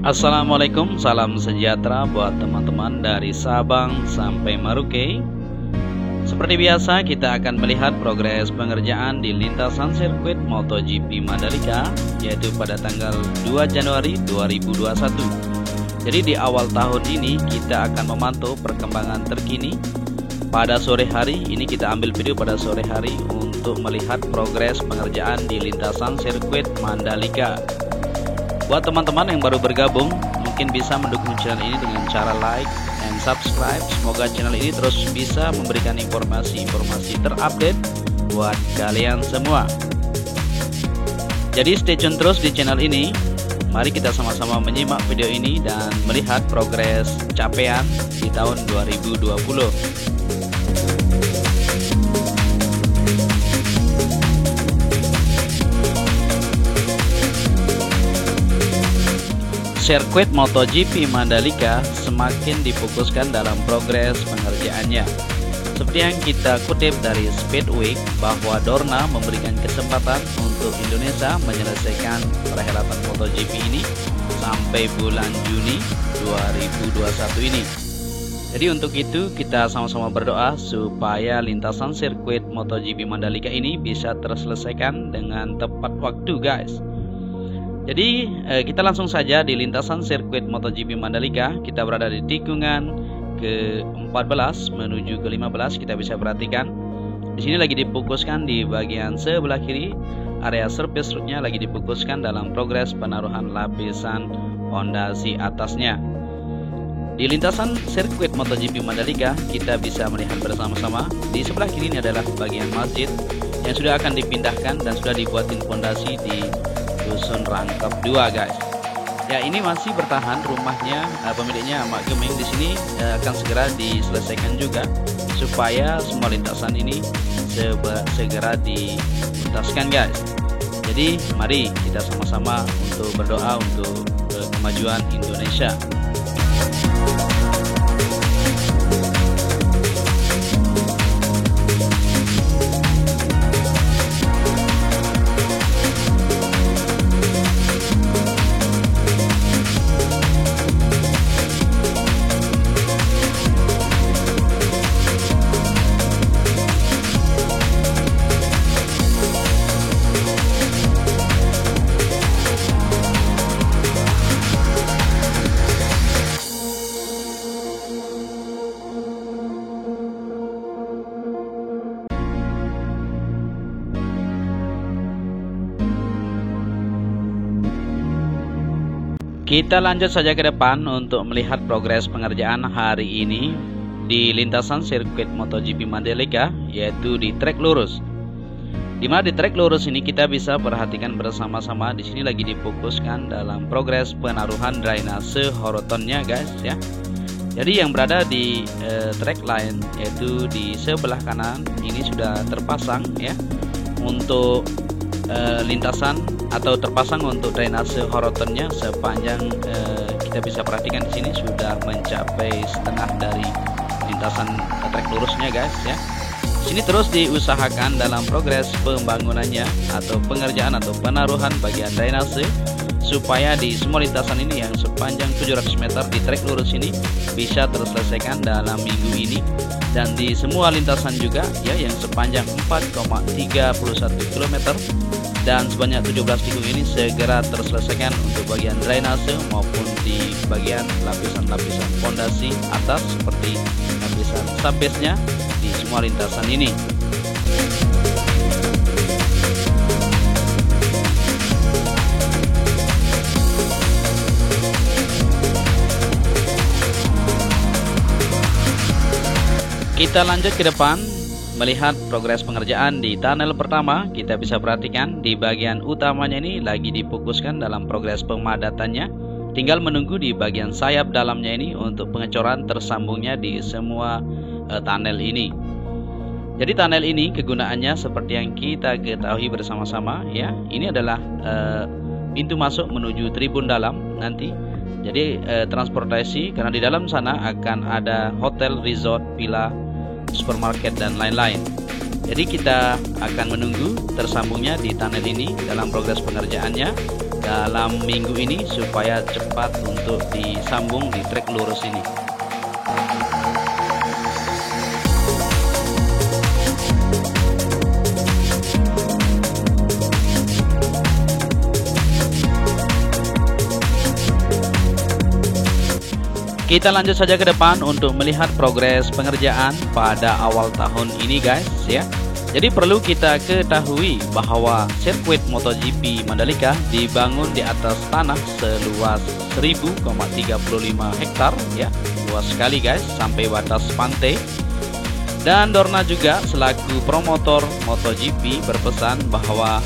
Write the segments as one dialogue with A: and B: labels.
A: Assalamualaikum, salam sejahtera buat teman-teman dari Sabang sampai Merauke. Seperti biasa, kita akan melihat progres pengerjaan di lintasan sirkuit MotoGP Mandalika, yaitu pada tanggal 2 Januari 2021. Jadi di awal tahun ini kita akan memantau perkembangan terkini. Pada sore hari ini kita ambil video pada sore hari untuk melihat progres pengerjaan di lintasan sirkuit Mandalika. Buat teman-teman yang baru bergabung, mungkin bisa mendukung channel ini dengan cara like dan subscribe. Semoga channel ini terus bisa memberikan informasi-informasi terupdate buat kalian semua. Jadi stay tune terus di channel ini. Mari kita sama-sama menyimak video ini dan melihat progres capaian di tahun 2020. Sirkuit MotoGP Mandalika semakin difokuskan dalam progres pengerjaannya. Seperti yang kita kutip dari Speedweek, bahwa Dorna memberikan kesempatan untuk Indonesia menyelesaikan perhelatan MotoGP ini sampai bulan Juni 2021 ini. Jadi untuk itu kita sama-sama berdoa supaya lintasan sirkuit MotoGP Mandalika ini bisa terselesaikan dengan tepat waktu, guys. Jadi kita langsung saja di lintasan sirkuit MotoGP Mandalika. Kita berada di tikungan ke-14 menuju ke-15. Kita bisa perhatikan di sini lagi difokuskan di bagian sebelah kiri, area surface roadnya lagi difokuskan dalam progres penaruhan lapisan fondasi atasnya. Di lintasan sirkuit MotoGP Mandalika kita bisa melihat bersama-sama di sebelah kiri ini adalah bagian masjid yang sudah akan dipindahkan dan sudah dibuatin fondasi di Dusun Rangkap 2, guys. Ya, ini masih bertahan rumahnya, pemiliknya Mak Gemeng di sini akan segera diselesaikan juga supaya semua lintasan ini segera dituntaskan, guys. Jadi mari kita sama-sama untuk berdoa untuk kemajuan Indonesia. Kita lanjut saja ke depan untuk melihat progres pengerjaan hari ini di lintasan sirkuit MotoGP Mandalika, yaitu di trek lurus. Di mana di trek lurus ini kita bisa perhatikan bersama-sama di sini lagi difokuskan dalam progres penaruhan drainase horizontalnya, guys, ya. Jadi yang berada di track line yaitu di sebelah kanan ini sudah terpasang, ya, untuk lintasan atau terpasang untuk drainase horizontalnya sepanjang kita bisa perhatikan di sini sudah mencapai setengah dari lintasan trek lurusnya, guys, ya. Sini terus diusahakan dalam progres pembangunannya atau pengerjaan atau penaruhan bagian drainase supaya di semua lintasan ini yang sepanjang 700 meter di trek lurus ini bisa terselesaikan dalam minggu ini, dan di semua lintasan juga, ya, yang sepanjang 4,31 km dan sebanyak 17 tikung ini segera terselesaikan untuk bagian drainase maupun di bagian lapisan-lapisan fondasi atas seperti lapisan subbase-nya di semua lintasan ini. Kita lanjut ke depan melihat progres pengerjaan di tunnel pertama. Kita bisa perhatikan di bagian utamanya ini lagi difokuskan dalam progres pemadatannya. Tinggal menunggu di bagian sayap dalamnya ini untuk pengecoran tersambungnya di semua tunnel ini. Jadi tunnel ini kegunaannya seperti yang kita ketahui bersama-sama, ya. Ini adalah pintu masuk menuju tribun dalam nanti. Jadi transportasi, karena di dalam sana akan ada hotel, resort, villa, supermarket dan lain-lain. Jadi kita akan menunggu tersambungnya di tunnel ini dalam progres pengerjaannya. dalam minggu ini supaya cepat untuk disambung di trek lurus ini. Kita lanjut saja ke depan untuk melihat progres pengerjaan pada awal tahun ini guys ya. Jadi perlu kita ketahui bahwa sirkuit MotoGP Mandalika dibangun di atas tanah seluas 1000,35 hektar ya. Luas sekali guys sampai batas pantai. Dan Dorna juga selaku promotor MotoGP berpesan bahwa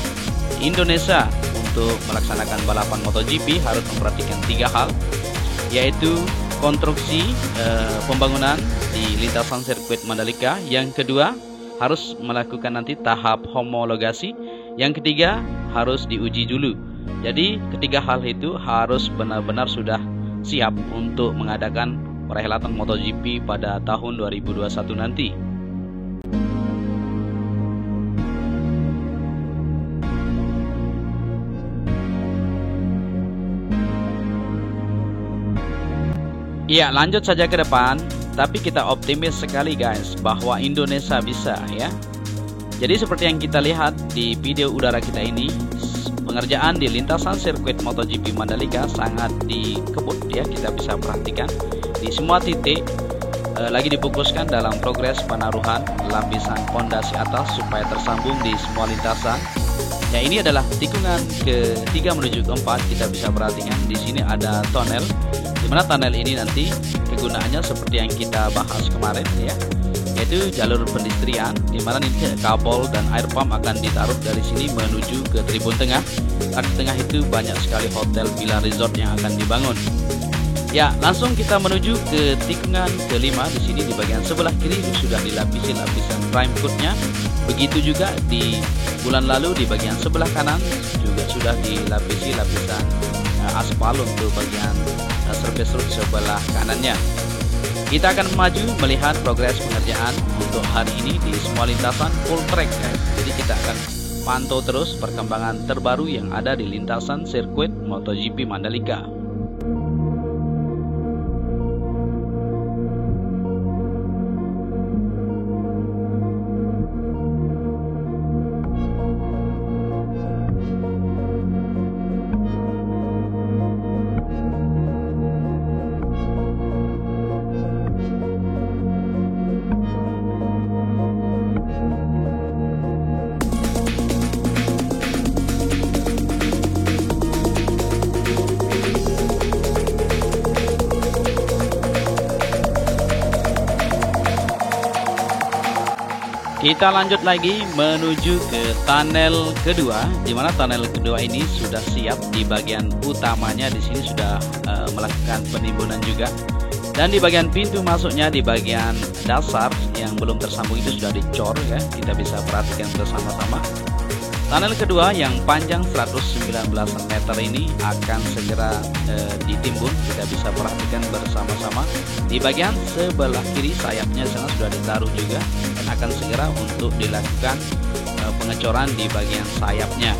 A: Indonesia untuk melaksanakan balapan MotoGP harus memperhatikan 3 hal, yaitu konstruksi pembangunan di lintasan sirkuit Mandalika. Yang kedua, harus melakukan nanti tahap homologasi. Yang ketiga, harus diuji dulu. Jadi ketiga hal itu harus benar-benar sudah siap untuk mengadakan perhelatan MotoGP pada tahun 2021 nanti. Ya, lanjut saja ke depan. Tapi kita optimis sekali guys bahwa Indonesia bisa ya. Jadi seperti yang kita lihat di video udara kita ini, pengerjaan di lintasan sirkuit MotoGP Mandalika sangat dikebut ya. Kita bisa perhatikan di semua titik lagi difokuskan dalam progres penaruhan lapisan pondasi atas supaya tersambung di semua lintasan. Ya, ini adalah tikungan ke-3 menuju ke-4. Kita bisa perhatikan di sini ada tunnel, di mana tunnel ini nanti kegunaannya seperti yang kita bahas kemarin ya, yaitu jalur pendistrian, di mana nanti kabel dan air pump akan ditaruh dari sini menuju ke tribun tengah. Di tengah itu banyak sekali hotel, villa, resort yang akan dibangun. Ya, langsung kita menuju ke tikungan ke-5. Di sini di bagian sebelah kiri sudah dilapisi lapisan prime coatnya. Begitu juga di bulan lalu di bagian sebelah kanan juga sudah dilapisi lapisan aspal untuk bagian surface road sebelah kanannya. Kita akan maju melihat progres pengerjaan untuk hari ini di semua lintasan full track guys. Jadi kita akan pantau terus perkembangan terbaru yang ada di lintasan sirkuit MotoGP Mandalika. Kita lanjut lagi menuju ke tunnel kedua, di mana tunnel kedua ini sudah siap. Di bagian utamanya di sini sudah melakukan penimbunan juga, dan di bagian pintu masuknya di bagian dasar yang belum tersambung itu sudah dicor ya. Kita bisa perhatikan bersama-sama. Tunnel kedua yang panjang 119 meter ini akan segera ditimbun. Kita bisa perhatikan bersama-sama. Di bagian sebelah kiri sayapnya sana sudah ditaruh juga dan akan segera untuk dilakukan pengecoran di bagian sayapnya.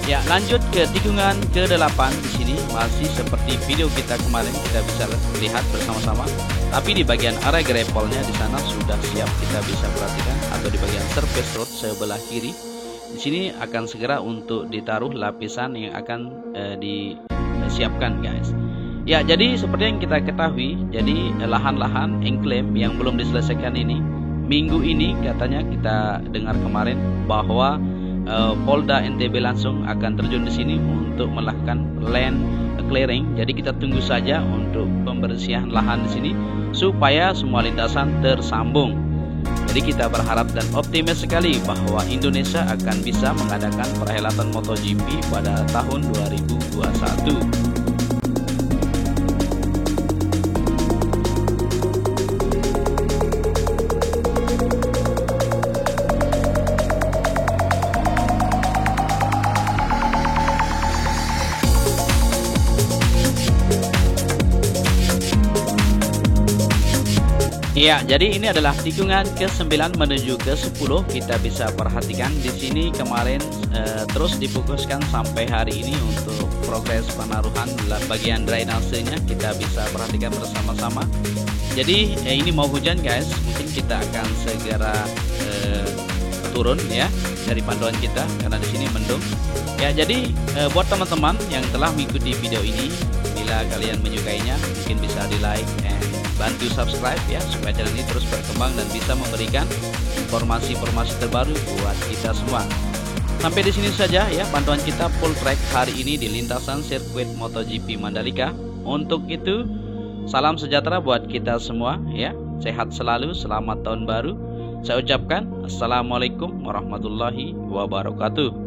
A: Ya, lanjut ke tikungan ke-8. Di sini masih seperti video kita kemarin, kita bisa lihat bersama-sama. Tapi di bagian area grapple-nya di sana sudah siap, kita bisa perhatikan, atau di bagian surface road sebelah kiri. Di sini akan segera untuk ditaruh lapisan yang akan disiapkan guys. Ya, jadi seperti yang kita ketahui, jadi lahan-lahan enclave yang belum diselesaikan ini, minggu ini katanya kita dengar kemarin bahwa Polda NTB langsung akan terjun di sini untuk melakukan land clearing. Jadi kita tunggu saja untuk pembersihan lahan di sini supaya semua lintasan tersambung. Jadi kita berharap dan optimis sekali bahwa Indonesia akan bisa mengadakan perhelatan MotoGP pada tahun 2021. Ya, jadi ini adalah tikungan ke-9 menuju ke-10. Kita bisa perhatikan di sini kemarin terus difokuskan sampai hari ini untuk progres penaruhan bagian drainasenya kita bisa perhatikan bersama-sama. Jadi ini mau hujan guys, mungkin kita akan segera turun ya dari pantauan kita karena di sini mendung. Ya, jadi buat teman-teman yang telah mengikuti video ini, bila kalian menyukainya mungkin bisa di like and bantu subscribe ya, supaya channel ini terus berkembang dan bisa memberikan informasi-informasi terbaru buat kita semua. Sampai di sini saja ya pantauan kita full track hari ini di lintasan sirkuit MotoGP Mandalika. Untuk itu, salam sejahtera buat kita semua ya. Sehat selalu, selamat tahun baru. Saya ucapkan Assalamualaikum warahmatullahi wabarakatuh.